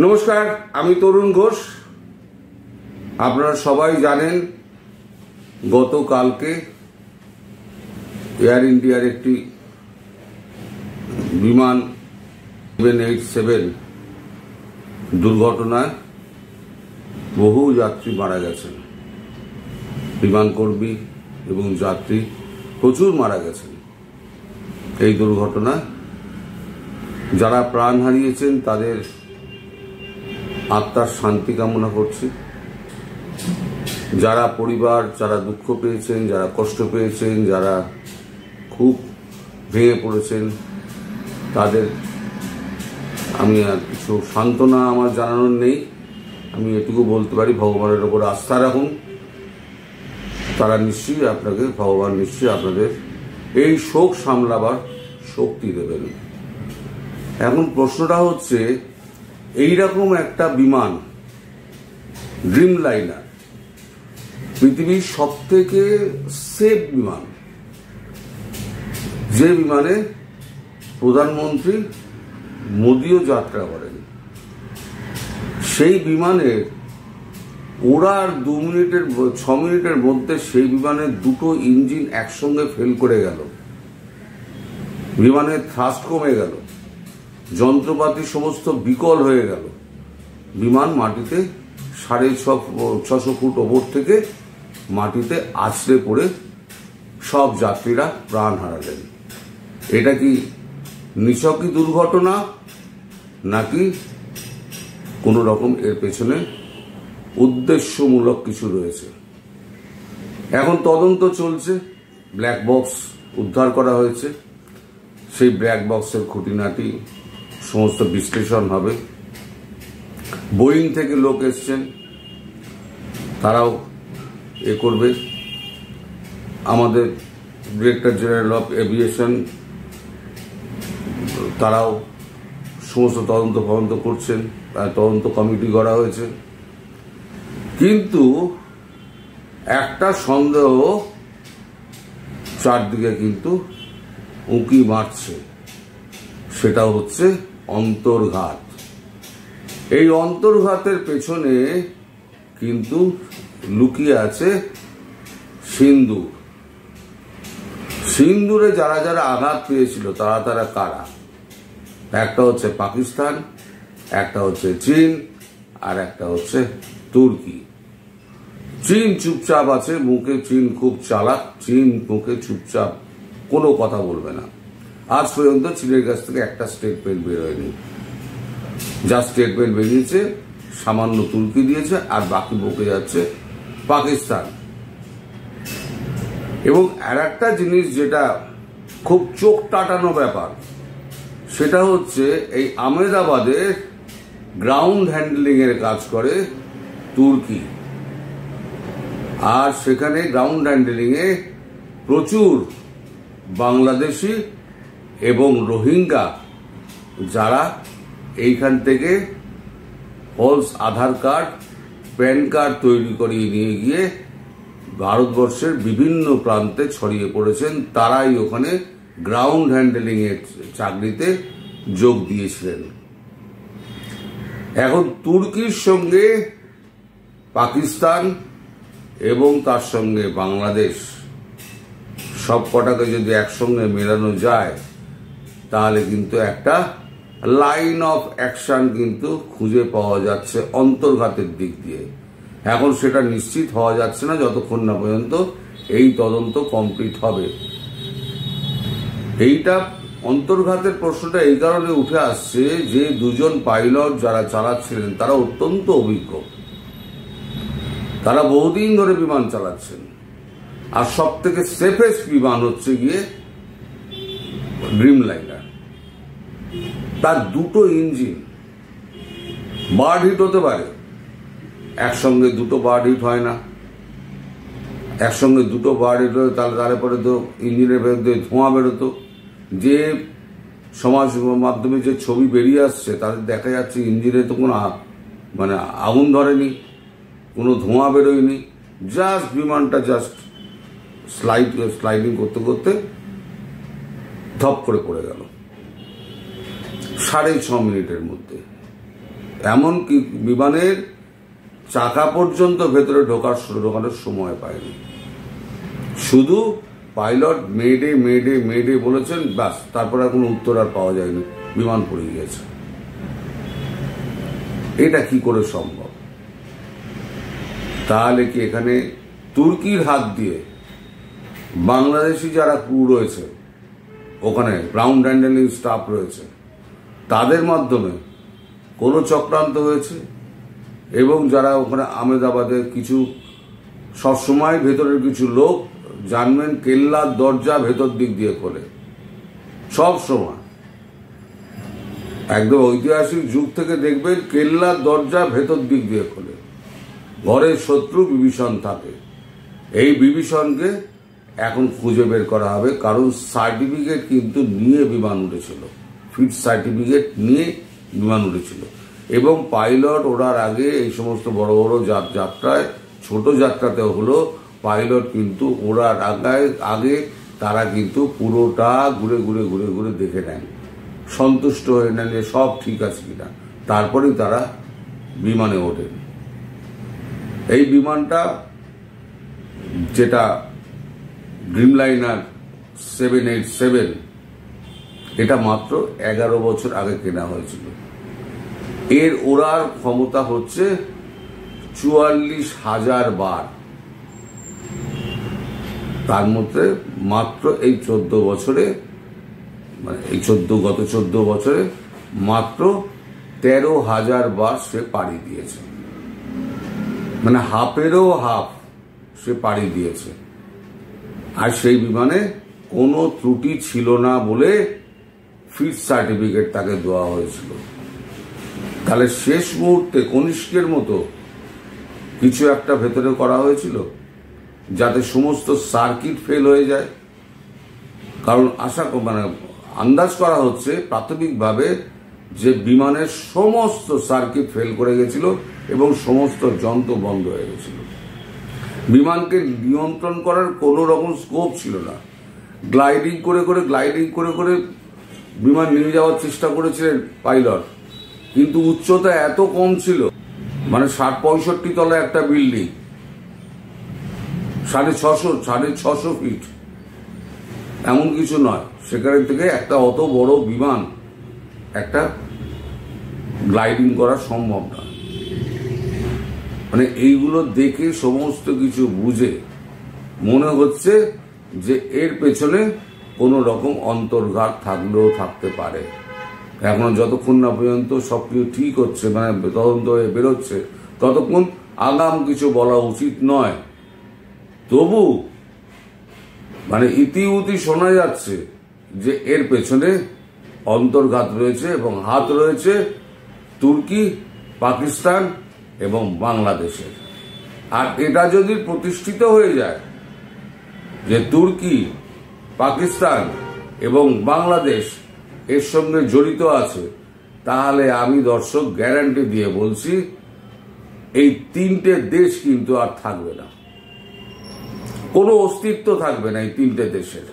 নমস্কার, আমি তরুণ ঘোষ। আপনারা সবাই জানেন গতকালকে এয়ার ইন্ডিয়ার একটি বিমান 787 দুর্ঘটনায় বহু যাত্রী মারা গেছেন। বিমান কর্মী এবং যাত্রী প্রচুর মারা গেছেন এই দুর্ঘটনায়। যারা প্রাণ হারিয়েছেন তাদের আত্মার শান্তি কামনা করছি। যারা পরিবার, যারা দুঃখ পেয়েছেন, যারা কষ্ট পেয়েছেন, যারা খুব ভেঙে পড়েছেন, তাদের আমি আর কিছু সান্ত্বনা আমার জানানোর নেই। আমি এটুকু বলতে পারি, ভগবানের ওপর আস্থা রাখুন। তারা নিশ্চয়ই আপনাকে, ভগবান নিশ্চয়ই আপনাদের এই শোক সামলাবার শক্তি দেবেন। এখন প্রশ্নটা হচ্ছে, এইরকম একটা বিমান, ড্রিম লাইনার, পৃথিবীর সব থেকে সেফ বিমান, যে বিমানে প্রধানমন্ত্রী মোদিও যাত্রা করেন, সেই বিমানের ওড়ার 6 মিনিটের মধ্যে সেই বিমানের দুটো ইঞ্জিন একসঙ্গে ফেল করে গেল। বিমানের থ্রাস্ট কমে গেল, যন্ত্রপাতি সমস্ত বিকল হয়ে গেল। বিমান মাটিতে 650 ফুট ওপর থেকে মাটিতে আছড়ে পড়ে সব যাত্রীরা প্রাণ হারালেন। এটা কি নিছকই দুর্ঘটনা, নাকি কোনো রকম এর পেছনে উদ্দেশ্যমূলক কিছু রয়েছে? এখন তদন্ত চলছে। ব্ল্যাক বক্স উদ্ধার করা হয়েছে। সেই ব্ল্যাক বক্সের খুঁটিনাটি সমস্ত বিশ্লেষণ হবে। বোয়িং থেকে লোক এসছেন, তারাও এ করবে। আমাদের ডিরেক্টর জেনারেল অফ এভিয়েশন, তারাও সমস্ত তদন্ত করছেন। তদন্ত কমিটি করা হয়েছে। কিন্তু একটা সন্দেহ চারদিকে কিন্তু উঁকি মারছে, সেটা হচ্ছে অন্তর্ঘাত। এই অন্তর্ঘাতের পেছনে কিন্তু লুকিয়ে আছে সিন্দুর। সিন্দুরে যারা যারা আঘাত পেয়েছিল তারা কারা? একটা হচ্ছে পাকিস্তান, একটা হচ্ছে চীন, আর একটা হচ্ছে তুর্কি। চীন চুপচাপ আছে মুখে, চীন খুব চালাক, চীন মুখে চুপচাপ, কোনো কথা বলবে না। আজ পর্যন্ত চীনের কাছ থেকে একটা স্টেটমেন্ট বেরোয়নি। যা স্টেটমেন্ট বেরিয়েছে সামান্য তুর্কি দিয়েছে, আর বাকি বকে যাচ্ছে পাকিস্তান। এবং আর একটা জিনিস যেটা খুব চোখ টাটানো ব্যাপার, সেটা হচ্ছে এই আহমেদাবাদে গ্রাউন্ড হ্যান্ডলিং এর কাজ করে তুর্কি। আর সেখানে গ্রাউন্ড হ্যান্ডলিং এ প্রচুর বাংলাদেশি এবং রোহিঙ্গা, যারা এইখান থেকে ফলস আধার কার্ড, প্যান কার্ড তৈরি করিয়ে নিয়ে গিয়ে ভারতবর্ষের বিভিন্ন প্রান্তে ছড়িয়ে পড়েছেন। তারাই ওখানে গ্রাউন্ড হ্যান্ডলিং এর চাকরিতে যোগ দিয়েছিলেন। এখন তুর্কির সঙ্গে পাকিস্তান এবং তার সঙ্গে বাংলাদেশ, সব কটাকে যদি একসঙ্গে মেলানো যায়, তাহলে কিন্তু একটা লাইন অফ অ্যাকশন কিন্তু খুঁজে পাওয়া যাচ্ছে অন্তর্ঘাতের দিক দিয়ে। এখন সেটা নিশ্চিত হওয়া যাচ্ছে না যতক্ষণ না পর্যন্ত এই তদন্ত কমপ্লিট হবে। এইটা অন্তর্ঘাতের প্রশ্নটা এই কারণে উঠে আসছে যে দুজন পাইলট যারা চালাচ্ছিলেন তারা অত্যন্ত অভিজ্ঞ। তারা বহুদিন ধরে বিমান চালাচ্ছেন। আর সব থেকে সেফেস্ট বিমান হচ্ছে গিয়ে ড্রিম লাইনার। তার দুটো ইঞ্জিন বার্ড হিট হতে পারে, একসঙ্গে দুটো বার্ড হিট হয় না। একসঙ্গে দুটো বার্ড হিট হলে তারপরে তো ইঞ্জিনের ভেতরে ধোঁয়া বেরোতো। যে সমাজ মাধ্যমে যে ছবি বেরিয়ে আসছে তাদের দেখা যাচ্ছে ইঞ্জিনে তো কোনো আগুন ধরেনি, কোনো ধোঁয়া বেরোয়নি, জাস্ট বিমানটা জাস্ট স্লাইডিং করতে করতে ধপ করে পড়ে গেল 6.5 মিনিটের মধ্যে। এমনকি বিমানের চাকা পর্যন্ত ভেতরে ঢোকানোর সময় পায়নি। শুধু পাইলট মেডে মেডে মেডে বলেছেন, ব্যাস, তারপর আর কোনো উত্তর আর পাওয়া যায়নি, বিমান পড়ে গিয়েছে। এটা কি করে সম্ভব? তাহলে কি এখানে তুর্কির হাত দিয়ে বাংলাদেশি যারা ক্রু রয়েছে, ওখানে গ্রাউন্ড হ্যান্ডেলিং স্টাফ রয়েছে, তাদের মাধ্যমে কোনো চক্রান্ত হয়েছে? এবং যারা ওখানে আহমেদাবাদে কিছু সবসময় ভেতরের কিছু লোক জানবেন কেল্লার দরজা ভেতর দিক দিয়ে খোলে, সব সময়, একদম ঐতিহাসিক যুগ থেকে দেখবেন কেল্লার দরজা ভেতর দিক দিয়ে খোলে। ঘরের শত্রু বিভীষণ থাকে। এই বিভীষণকে এখন খুঁজে বের করা হবে, কারণ সার্টিফিকেট কিন্তু নিয়ে বিমান উঠেছিল, ফিট সার্টিফিকেট নিয়ে বিমান উঠেছিল। এবং পাইলট ওড়ার আগে এই সমস্ত বড় বড় যাত্রায়, ছোট যাত্রাতে হলো, পাইলট কিন্তু ওড়ার আগে তারা কিন্তু পুরোটা ঘুরে ঘুরে ঘুরে ঘুরে দেখে নেন, সন্তুষ্ট হয়ে নেন যে সব ঠিক আছে কিনা, তারপরেই তারা বিমানে ওঠেন। এই বিমানটা, যেটা ড্রিমলাইনার 787, এটা মাত্র 11 বছর আগে কেনা হয়েছিল। এর ওড়ার ক্ষমতা হচ্ছে 44,000 বার। তার মধ্যে মাত্র এই 14 বছরে, মানে এই গত 14 বছরে মাত্র 13,000 বার সে পাড়ি দিয়েছে, মানে হাফেরও হাফ সে পাড়ি দিয়েছে। আর সেই বিমানে কোনো ত্রুটি ছিল না বলে ফিট সার্টিফিকেট তাকে দেওয়া হয়েছিল। তাহলে শেষ মুহূর্তে কনিষ্কের মতো কিছু একটা ভেতরে করা হয়েছিল, যাতে সমস্ত সার্কিট ফেল হয়ে যায়। কারণ আন্দাজ করা হচ্ছে প্রাথমিকভাবে যে বিমানের সমস্ত সার্কিট ফেল করে গেছিল এবং সমস্ত যন্ত্র বন্ধ হয়ে গেছিল। বিমানকে নিয়ন্ত্রণ করার কোনো রকম স্কোপ ছিল না। গ্লাইডিং করে করে বিমান নিয়ে যাওয়ার চেষ্টা করেছিলেন পাইলট, কিন্তু উচ্চতা এত কম ছিল, মানে 60-65 তলা একটা বিল্ডিং, 650 ফিট, এমন কিছু নয়, সেখান থেকে একটা অত বড় বিমান একটা গ্লাইডিং করা সম্ভব না। মানে এইগুলো দেখে সমস্ত কিছু বুঝে মনে হচ্ছে যে এর পেছনে কোনো রকম অন্তর্ঘাত থাকলেও থাকতে পারে। এখন যতক্ষণ না পর্যন্ত সবকিছু ঠিক হচ্ছে, মানে তদন্ত হয়ে বেরোচ্ছে, ততক্ষণ আগাম কিছু বলা উচিত নয়। তবু মানে ইতিউতি শোনা যাচ্ছে যে এর পেছনে অন্তর্ঘাত রয়েছে এবং হাত রয়েছে তুর্কি, পাকিস্তান এবং বাংলাদেশের। আর এটা যদি প্রতিষ্ঠিত হয়ে যায় যে তুর্কি, পাকিস্তান এবং বাংলাদেশ এর সঙ্গে জড়িত আছে, তাহলে আমি দর্শক গ্যারান্টি দিয়ে বলছি এই 3টে দেশ কিন্তু আর থাকবে না, কোনো অস্তিত্ব থাকবে না এই 3টে দেশের।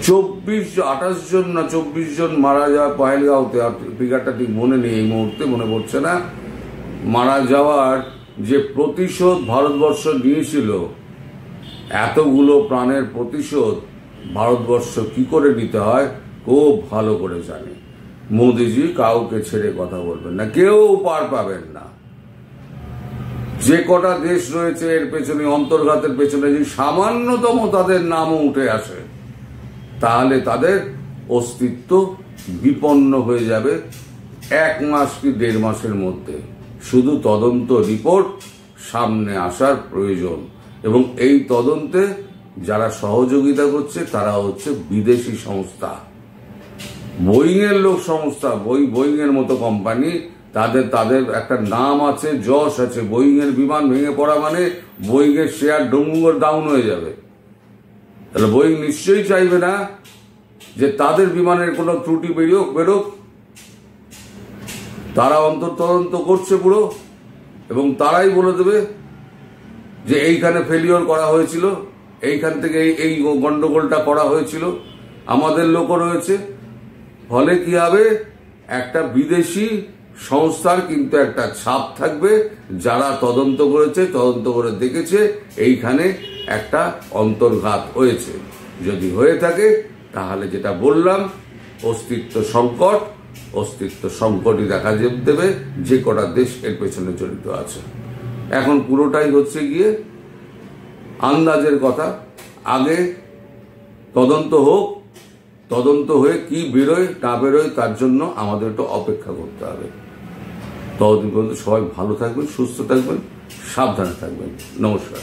28 জন না 24 জন মারা যাওয়া পহেলগাঁওতে, ফিগারটা ঠিক মনে নেই এই মুহূর্তে, মনে পড়ছে না, মারা যাওয়ার যে প্রতিশোধ ভারতবর্ষ নিয়েছিল, এতগুলো প্রাণের প্রতিশোধ ভারতবর্ষ কি করে নিতে হয় খুব ভালো করে জানে। মোদিজি কাউকে ছেড়ে কথা বলবেন না, কেউ পার পাবেন না। যে কটা দেশ রয়েছে এর পেছনে, অন্তর্ঘাতের পেছনে, যদি সামান্যতম তাদের নামও উঠে আসে, তাহলে তাদের অস্তিত্ব বিপন্ন হয়ে যাবে 1 মাস কি 1.5 মাসের মধ্যে। শুধু তদন্ত রিপোর্ট সামনে আসার প্রয়োজন, এবং এই তদন্তে যারা সহযোগিতা করছে তারা হচ্ছে বিদেশি সংস্থা, বোয়িং এর লোক সংস্থা, বোয়িং এর মতো কোম্পানি। তাদের একটা নাম আছে, যশ আছে। বোয়িং এর বিমান ভেঙে পড়া মানে বোয়িং এর শেয়ার ডুমুর ডাউন হয়ে যাবে। তাহলে বোয়িং নিশ্চয়ই চাইবে না যে তাদের বিমানের কোনো ত্রুটি বেরোক। তারা অন্তর্তদন্ত করছে পুরো, এবং তারাই বলে দেবে যে এইখানে ফেলিওর করা হয়েছিল, এইখান থেকে এই গন্ডগোলটা করা হয়েছিল, আমাদের লোকও রয়েছে। ফলে কি হবে, একটা বিদেশি সংস্থার কিন্তু একটা ছাপ থাকবে। যারা তদন্ত করেছে, তদন্ত করে দেখেছে এইখানে একটা অন্তর্ঘাত হয়েছে। যদি হয়ে থাকে তাহলে যেটা বললাম, অস্তিত্ব সংকটই দেখা দেবে। যে কটা দেশ এর পেছনে জড়িত আছে, এখন পুরোটাই হচ্ছে গিয়ে আন্দাজের কথা। আগে তদন্ত হোক, তদন্ত হয়ে কি বেরোয় না বেরোয় তার জন্য আমাদের একটু অপেক্ষা করতে হবে। ততদিন পর্যন্ত সবাই ভালো থাকবেন, সুস্থ থাকবেন, সাবধানে থাকবেন। নমস্কার।